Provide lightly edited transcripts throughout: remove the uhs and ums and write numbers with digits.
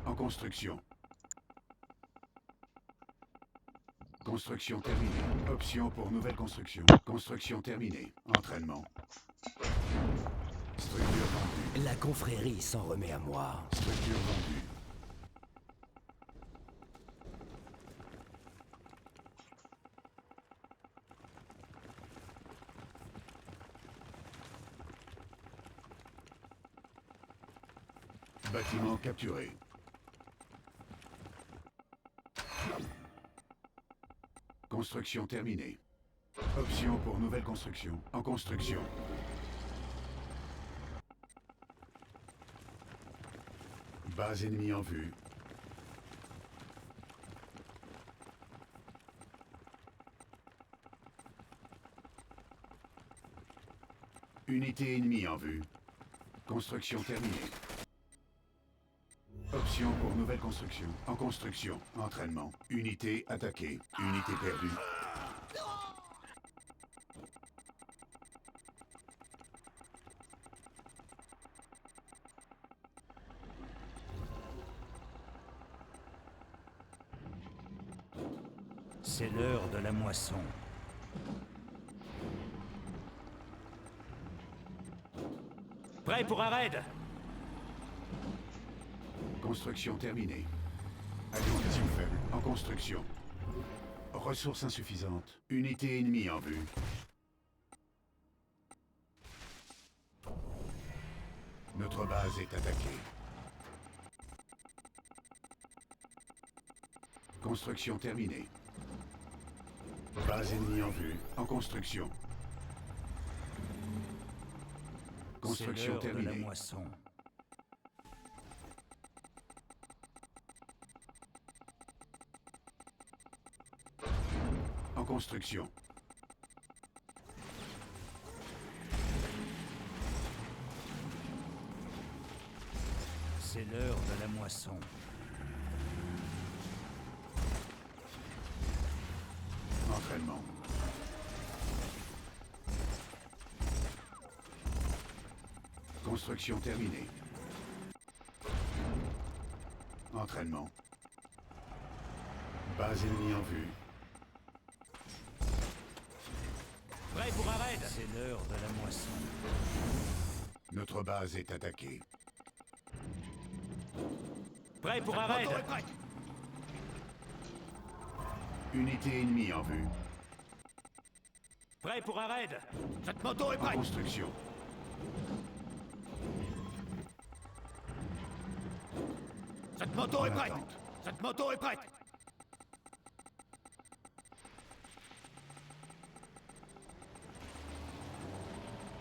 En construction. Construction terminée. Option pour nouvelle construction. Construction terminée. Entraînement. Structure vendue. La confrérie s'en remet à moi. Structure vendue. Bâtiment capturé. Construction terminée. Option pour nouvelle construction. En construction. Base ennemie en vue. Unité ennemie en vue. Construction terminée. Option pour nouvelle construction. En construction. Entraînement. Unité attaquée. Unité perdue. C'est l'heure de la moisson. Prêt pour un raid? Construction terminée. Alimentation faible. En construction. Ressources insuffisantes. Unité ennemie en vue. Notre base est attaquée. Construction terminée. Base ennemie en vue. En construction. Construction C'est l'heure de la terminée. moisson. En construction. C'est l'heure de la moisson. Entraînement. Construction terminée. Entraînement. Base ennemie en vue. Prêt pour un raid? C'est l'heure de la moisson. Notre base est attaquée. Prêt pour un raid? Unité ennemie en vue. Prêt pour un raid? Cette moto est En prête. construction. Cette moto En est prête. attente. Cette moto est prête.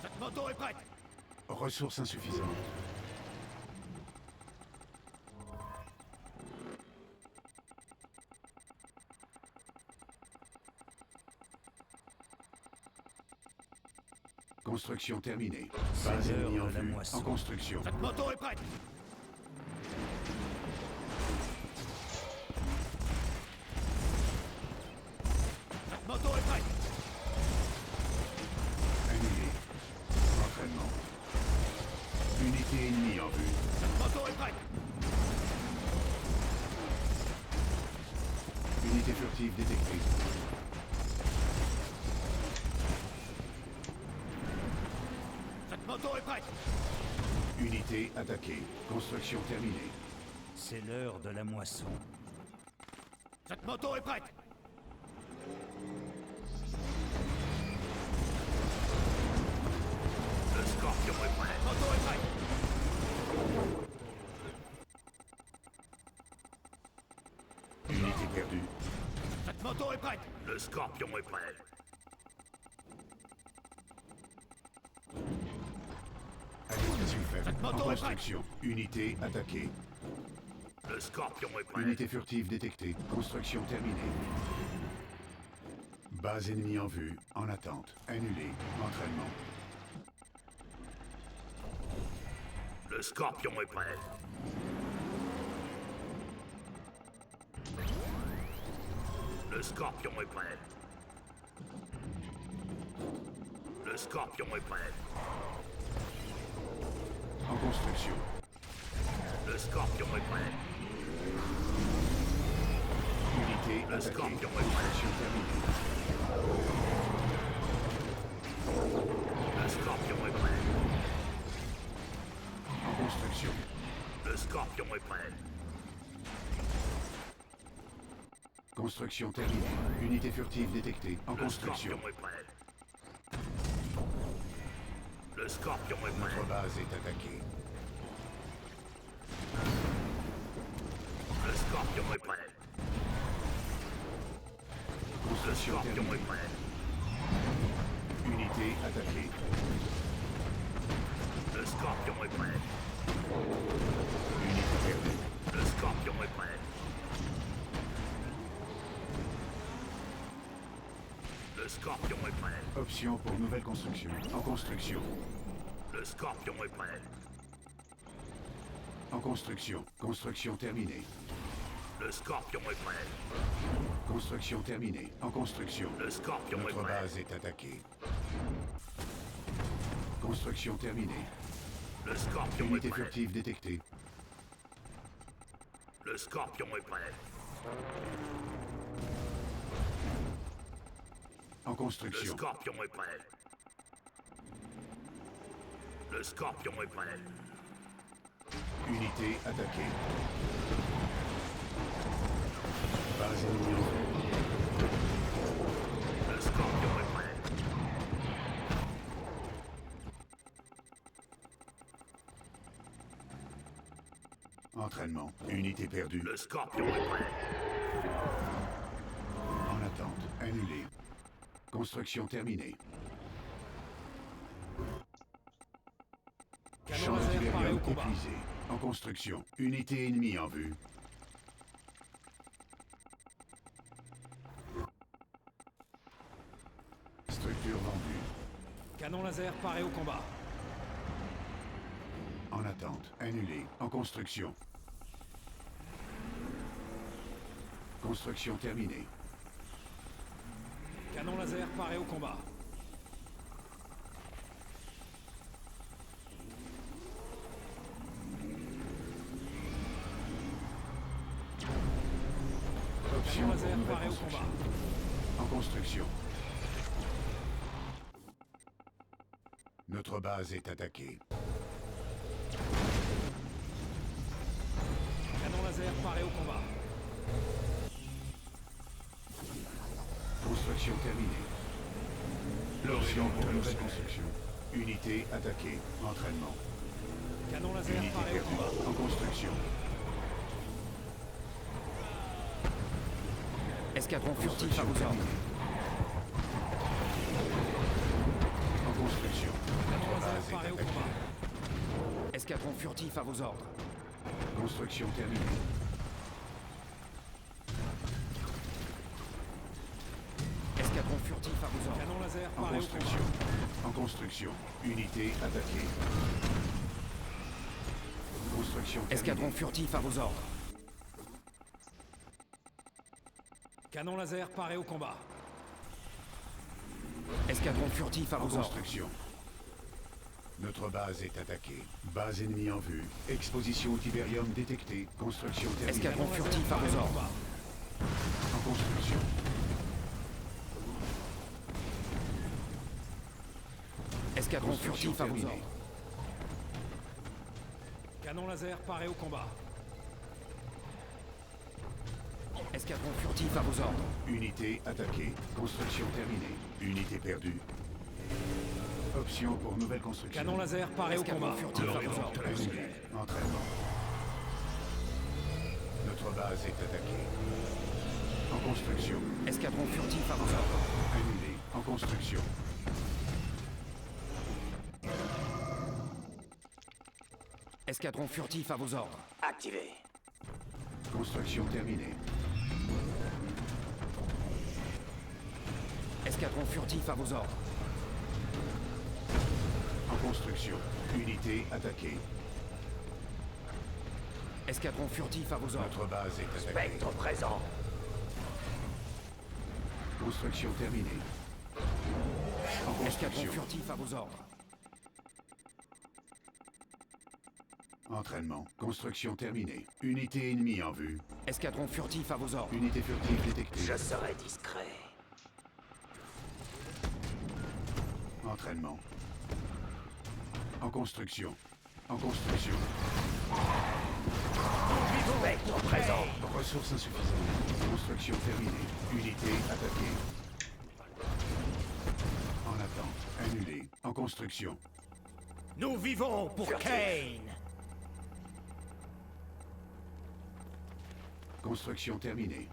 Cette moto est prête. Ressources insuffisantes. Construction terminée. Base l'heure ennemie en de la vue. moisson. En construction. Cette moto est prête. Cette moto est prête. Annulé. Entraînement. Unité ennemie en vue. Cette moto est prête. Unité furtive détectée. Cette moto est prête. Unité attaquée. Construction terminée. C'est l'heure de la moisson. Cette moto est prête. Le scorpion est prêt. Cette moto est prête. Unité perdue. Cette moto est prête. Le scorpion est prêt. Alimentation faible. Cette moto En est prête. construction. Unité attaquée. Le scorpion est prêt. Unité furtive détectée. Construction terminée. Base ennemie en vue. En attente. Annulé. Entraînement. Le scorpion est prêt. Le scorpion est prêt. Le Scorpion est prêt. En construction. Le Scorpion est prêt. Unité Le attaquée. Scorpion est prêt. Construction terminée. Le Scorpion est prêt. En construction. Le Scorpion est prêt. Construction terminée. Unité furtive détectée. En Le construction. Scorpion est prêt. Le Scorpion est prêt. Notre base est attaquée. Le Scorpion est prêt. Le Construction Scorpion terminée. est prêt. Unité attaquée. Le Scorpion est prêt. Unité perdue. Le Scorpion est prêt. Le Scorpion est prêt. Option pour nouvelle construction. En construction. Le Scorpion est prêt. En construction. Construction terminée. Le Scorpion est prêt. Construction terminée. En construction. Le Scorpion est Notre prêt. base est attaquée. Construction terminée. Le Scorpion est Unité prêt. furtive détectée. Le Scorpion est prêt. En Le construction. Scorpion est prêt. Le Scorpion est prêt. Unité attaquée. Base ennemie en vue. Le Scorpion est prêt. Entraînement. Unité perdue. Le Scorpion est prêt. En attente. Annulé. Construction terminée. Canon Champ laser paré au d'Iberium combat. épuisé. En construction. Unité ennemie en vue. Structure vendue. Canon laser paré au combat. En attente. Annulé. En construction. Construction terminée. Canon laser paré au combat. Option Canon pour laser nouvelle paré au construction. combat. En construction. Notre base est attaquée. Canon laser paré au combat. Construction terminée. Option pour nouvelle construction. Unité attaquée. Entraînement. Canon laser Unité paré au perdue. combat. En construction. Escadron furtif à Construction vos ordres. terminée. En construction. Canon Notre laser base est paré au attaquée. combat. Escadron furtif à vos ordres. Construction terminée. Escadron furtif à vos ordres. Canon laser En paré au construction. combat. En construction. Unité attaquée. Construction terminée. Escadron furtif à vos ordres. Canon laser paré au combat. Escadron furtif à En vos ordres. construction. Notre base est attaquée. Base ennemie en vue. Exposition au Tiberium détectée. Construction terminée. Escadron Canon laser furtif à paré vos au ordres. combat. En construction. Escadron Construction furtif à vos terminée. ordres. Canon laser paré au combat. Escadron furtif à vos ordres. Unité attaquée. Construction terminée. Unité perdue. Option pour nouvelle construction. Canon laser paré au Escadron combat. furtif à vos ordres. Annulé. Entraînement. Notre base est attaquée. En construction. Escadron furtif à vos ordres. Annulé. En construction. Escadron furtif à vos ordres. Activé. Construction terminée. Escadron furtif à vos ordres. En construction. Unité attaquée. Escadron furtif à vos ordres. Notre base est attaquée. Spectre présent. Construction terminée. En Escadron construction. furtif à vos ordres. Entraînement. Construction terminée. Unité ennemie en vue. Escadron furtif à vos ordres. Unité furtive détectée. Je serai discret. Entraînement. En construction. En construction. Spectre présent. Ressources insuffisantes. Construction terminée. Unité attaquée. En attente. Annulé. En construction. Nous vivons pour Furtif. Kane. Construction terminée.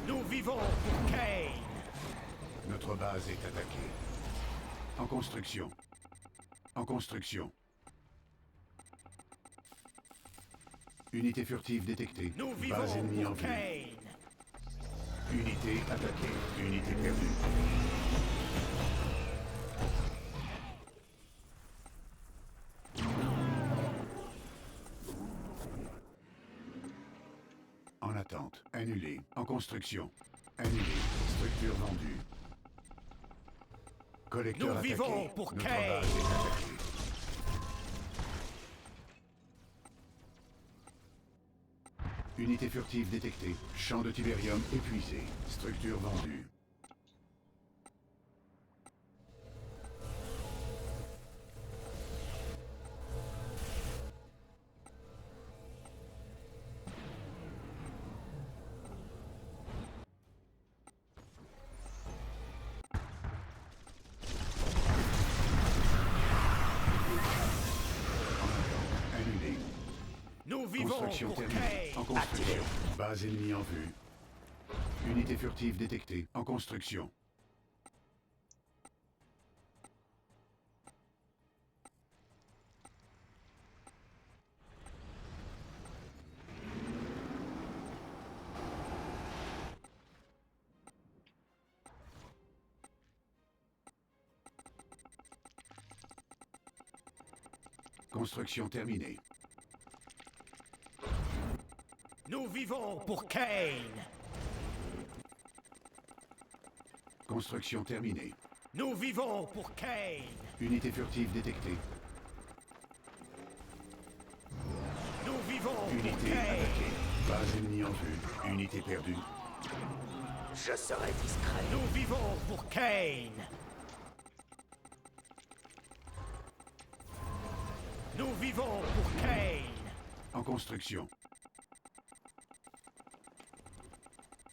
Nous vivons pour Kane. Notre base est attaquée. En construction. En construction. Unité furtive détectée. Nous Base vivons ennemie en pour vue. Kane. Unité attaquée. Unité perdue. En attente. Annulé. En construction. Annulé. Structure vendue. Collecteur Nous attaqué. vivons pour Notre Kane. base est attaquée. Unité furtive détectée. Champ de Tiberium épuisé. Structure vendue. Annulé. Nous vivons Construction pour terminée. En Kane. construction. Base ennemie en vue. Unité furtive détectée. En construction. Construction terminée. Nous vivons pour Kane. Construction terminée. Nous vivons pour Kane. Unité furtive détectée. Nous vivons pour Unité Kane. attaquée. Base ennemie en vue. Unité perdue. Je serai discret. Nous vivons pour Kane. Nous vivons pour Kane. En construction.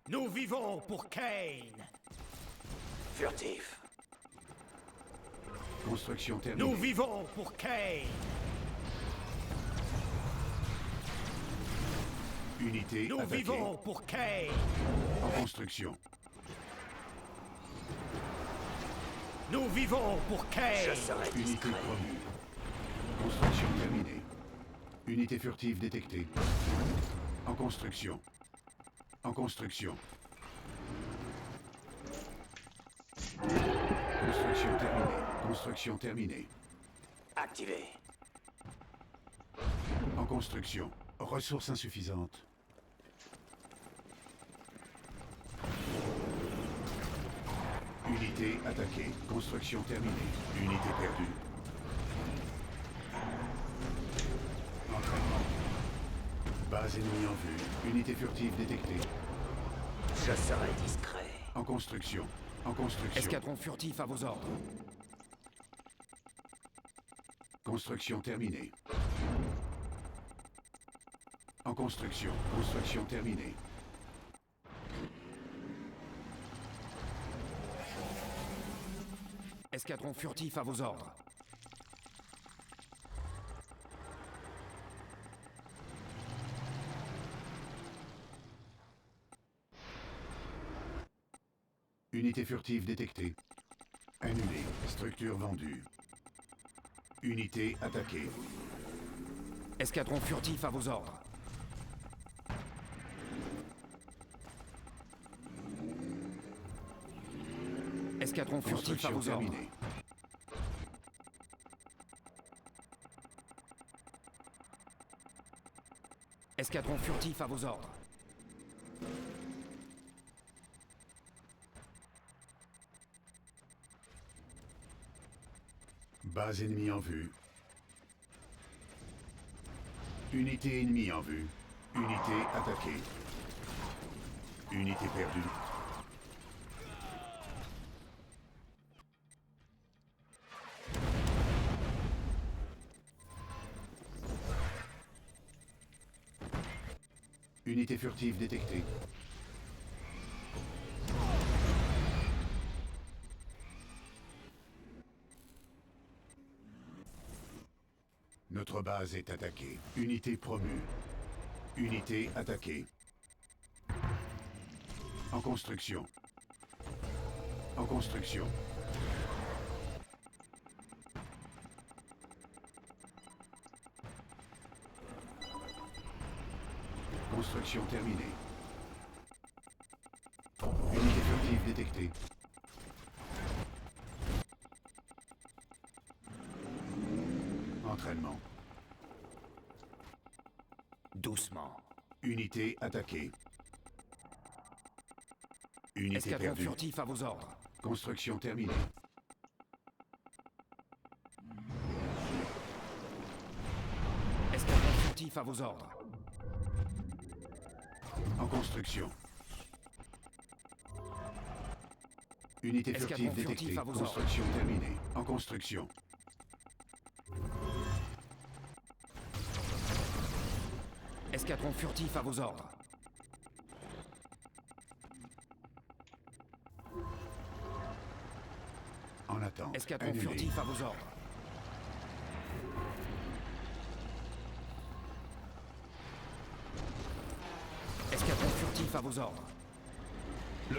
Nous vivons pour Kane. Furtif. Construction terminée. Nous vivons pour Kane. Unité Nous attaquée. vivons pour Kane. En construction. Nous vivons pour Je Kane. serai Unité discret. promue. Construction terminée. Unité furtive détectée. En construction. En construction. Construction terminée. Construction terminée. Activé. En construction. Ressources insuffisantes. Unité attaquée. Construction terminée. Unité perdue. Entraînement. Base ennemie en vue. Unité furtive détectée. Je serai discret. En construction. En construction. Escadron furtif à vos ordres. Construction terminée. En construction. Construction terminée. Escadron furtif à vos ordres. Unité furtive détectée. Annulée. Structure vendue. Unité attaquée. Escadron furtif à vos ordres. Escadron furtif à Construction vos ordres. terminée. Escadron furtif à vos ordres. Base ennemie en vue. Unité ennemie en vue. Unité attaquée. Unité perdue. Unité furtive détectée. Notre base est attaquée. Unité promue. Unité attaquée. En construction. En construction. Construction terminée. Unité furtive détectée. Entraînement. Doucement. Unité attaquée. Unité Escadron perdue. furtif à vos ordres. Construction terminée. Escadron furtif à vos ordres. En construction. Unité Escadron furtive furtif détectée. à vos ordres. Construction terminée. En construction. Escadron furtif à vos ordres. En attente. Escadron Annulé. furtif à vos ordres. Escadron furtif à vos ordres.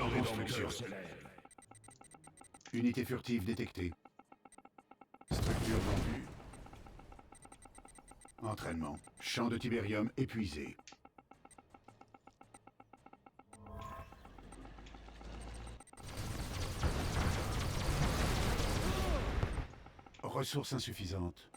En construction. Unité furtive détectée. Structure vendue. Entraînement. Champ de Tiberium épuisé. Ressources insuffisantes.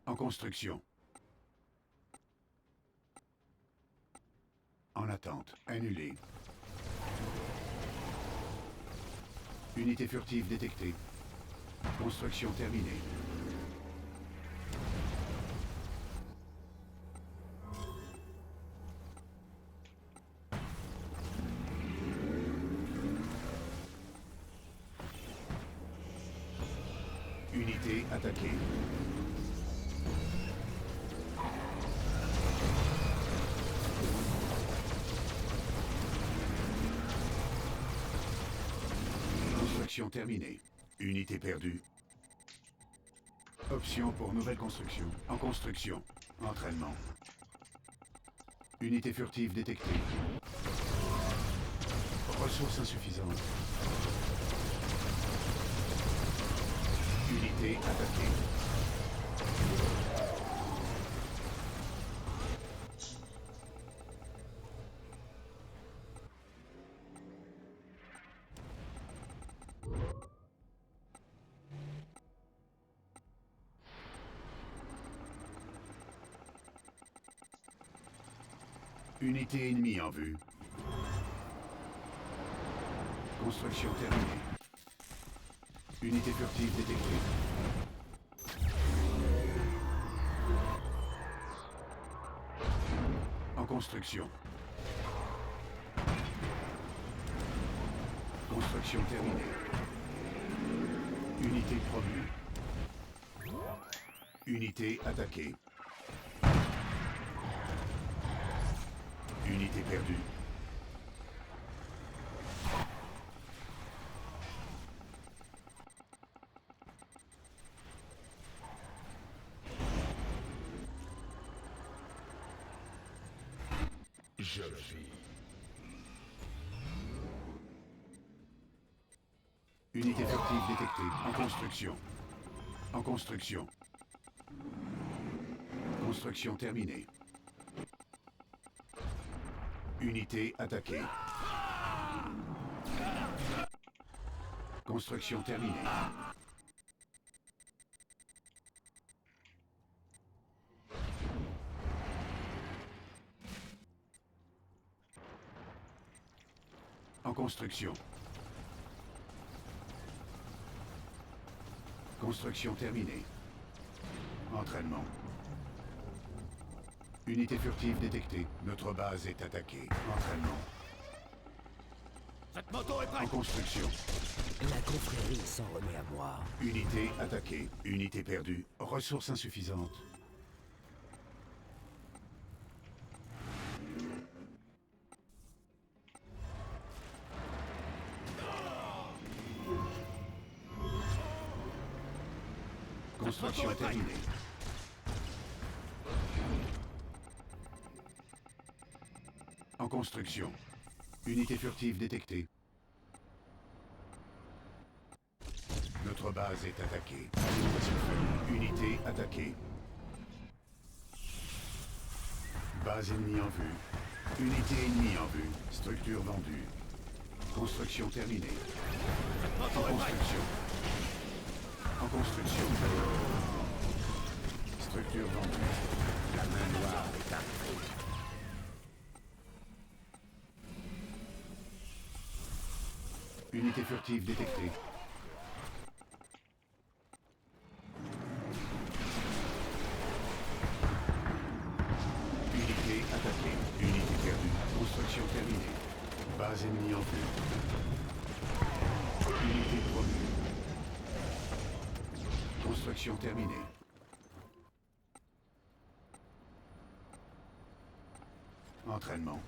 En construction. En attente. Annulé. Unité furtive détectée. Construction terminée. Unité attaquée. Construction terminée. Unité perdue. Option pour nouvelle construction. En construction. Entraînement. Unité furtive détectée. Ressources insuffisantes. Unité attaquée. Unité ennemie en vue. Construction terminée. Unité furtive détectée. En construction. Construction terminée. Unité promue. Unité attaquée. Unité perdue. Je vis. Unité furtive détectée. En construction. En construction. Construction terminée. Unité attaquée. Construction terminée. construction. Construction terminée. Entraînement. Unité furtive détectée. Notre base est attaquée. Entraînement. Cette moto est En prête. construction. La confrérie s'en remet à moi. Unité attaquée. Unité perdue. Ressources insuffisantes. Construction terminée. En construction. Unité furtive détectée. Notre base est attaquée. Alimentation faible. Unité attaquée. Base ennemie en vue. Unité ennemie en vue. Structure vendue. Construction terminée. En construction. En construction. Structure vendue. La main noire est arrivée. Unité furtive détectée. Unité attaquée. Unité perdue. Construction terminée. Base ennemie en vue. Unité promue. Construction terminée. Entraînement.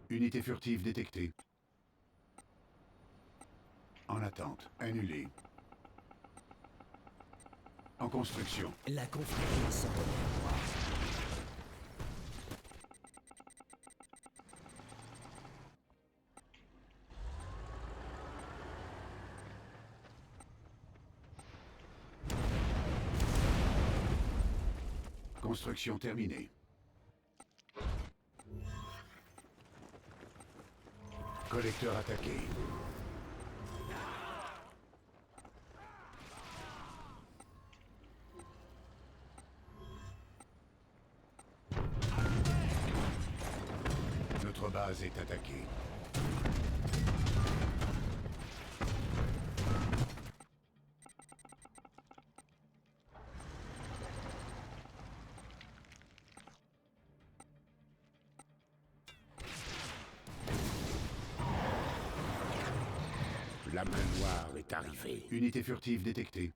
Unité furtive détectée. En attente. Annulée. En construction. La confrérie s'en remet à moi. Construction terminée. Collecteur attaqué. Notre base est attaquée. La main noire est arrivée. Unité furtive détectée.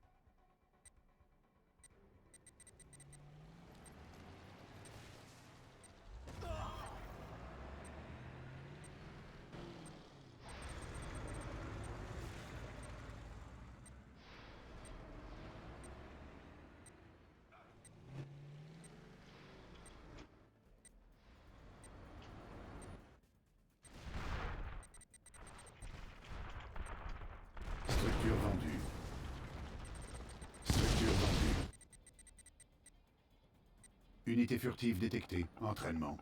Structure vendue. Structure vendue. Unité furtive détectée. Entraînement.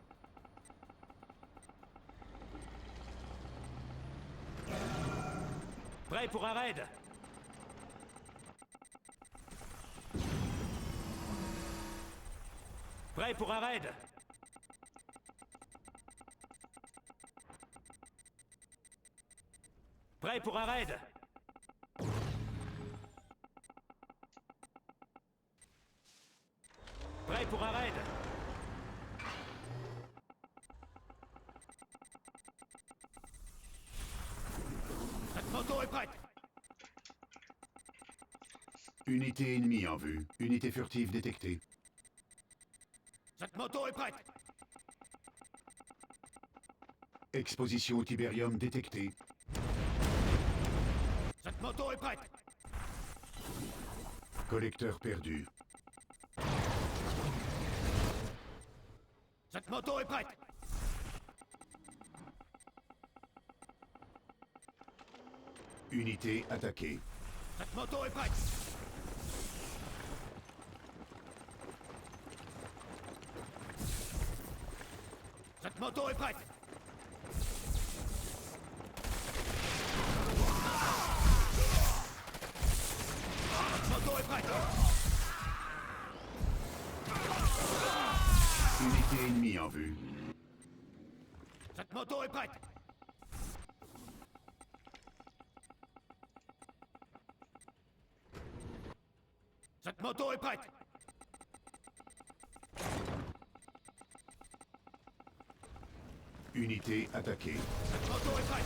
Prêt pour un raid. Prêt pour un raid. Prêt pour un raid. Prêt pour un raid. Cette moto est prête. Unité ennemie en vue. Unité furtive détectée. Cette moto est prête. Exposition au Tiberium détectée. Cette moto est prête. Collecteur perdu. Cette moto est prête. Unité attaquée. Cette moto est prête. Cette moto est prête. Cette moto est prête. Unité ennemie en en vue. Cette moto est prête. Cette moto est prête. Unité attaquée. Cette moto est prête.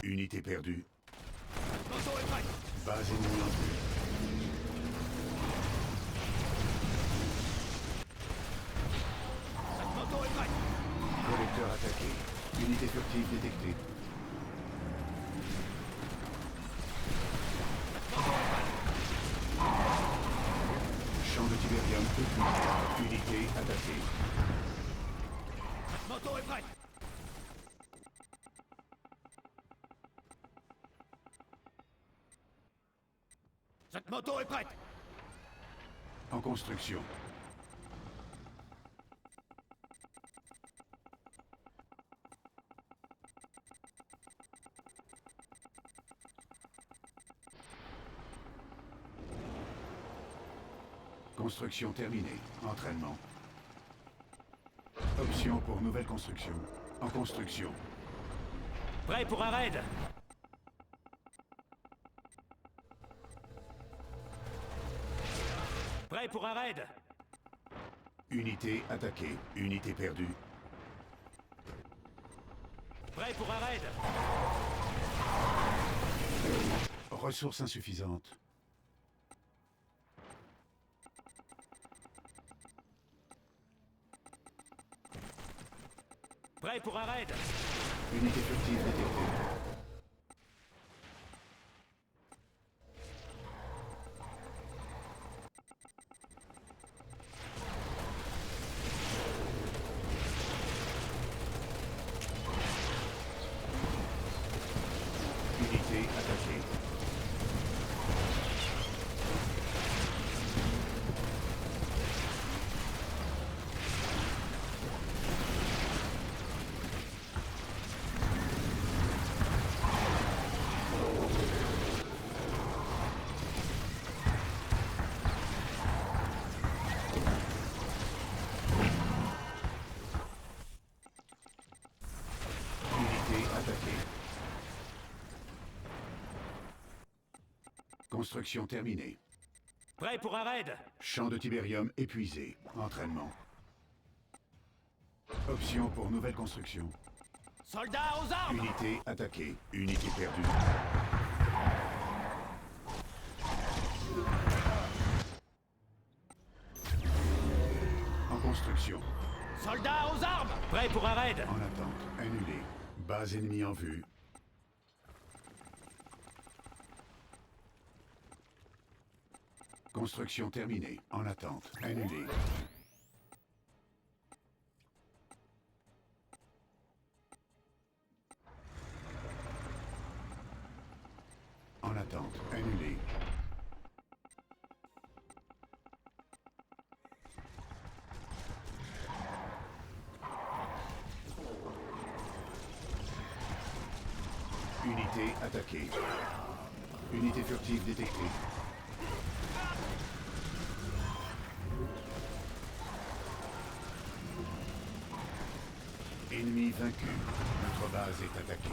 Unité perdue. Cette moto est prête. Base ennemie en vue. Cette moto est prête. Collecteur attaqué. Unité furtive détectée. Champ de Tiberium épuisé. Unité attaquée. Cette moto est prête. Cette moto est prête. En construction. Construction terminée. Entraînement. Option pour nouvelle construction. En construction. Prêt pour un raid. Prêt pour un raid. Unité attaquée. Unité perdue. Prêt pour un raid. Ressources insuffisantes. Prêt pour un raid. Unité furtive détectée. Unité attaquée. Unité attaquée. Construction terminée. Prêt pour un raid. Champ de Tiberium épuisé. Entraînement. Option pour nouvelle construction. Soldats aux armes. Unité attaquée. Unité perdue. En construction. Soldats aux armes. Prêt pour un raid. En attente. Annulé. Base ennemie en vue. Construction terminée. En attente. Annulé. En attente. Annulé. Unité attaquée. Unité furtive détectée. Ennemi vaincu. Notre base est attaquée.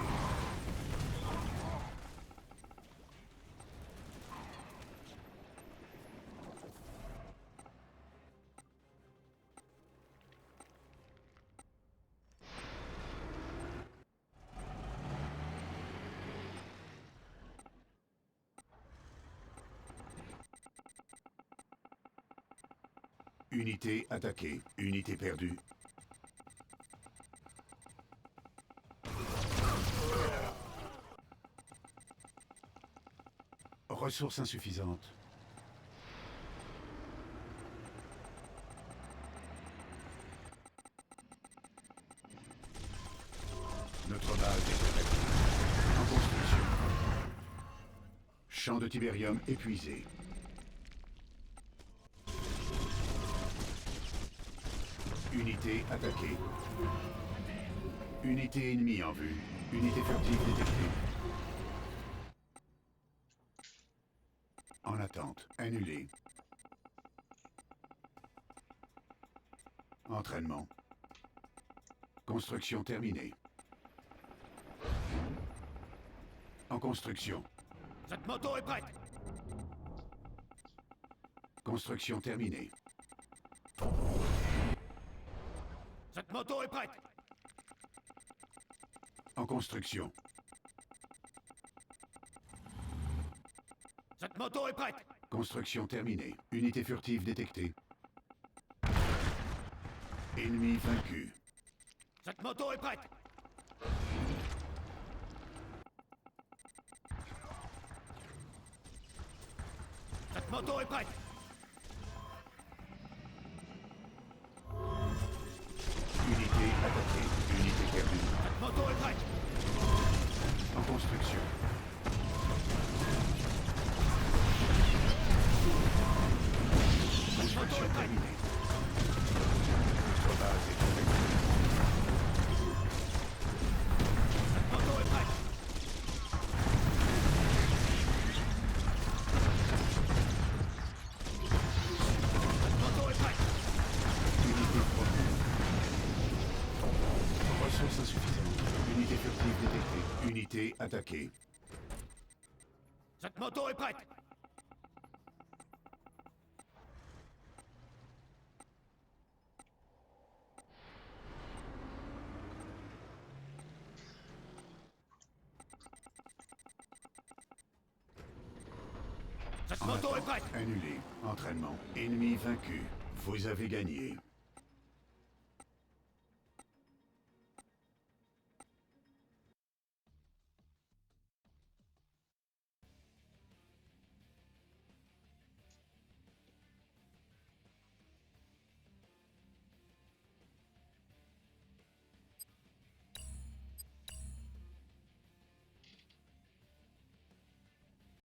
Unité attaquée. Unité perdue. Ressources insuffisantes. Notre base est attaquée. En construction. Champ de Tiberium épuisé. Unité attaquée. Unité ennemie en vue. Unité furtive détectée. En attente. Annulé. Entraînement. Construction terminée. En construction. Cette moto est prête. Construction terminée. Cette moto est prête. En construction. Cette moto est prête. Construction terminée. Unité furtive détectée. Ennemi vaincu. Cette moto est prête. Cette moto est prête. Unité attaquée. Unité perdue. Cette moto est prête. En construction. Construction terminée. Notre base est prête. Cette moto est prête. Cette moto est prête. Unité produite. Ressources insuffisantes. Unité furtive détectée. Unité attaquée. Cette moto est prête. Cette En moto est attente. prête. Annulé. Entraînement. Ennemi vaincu. Vous avez gagné.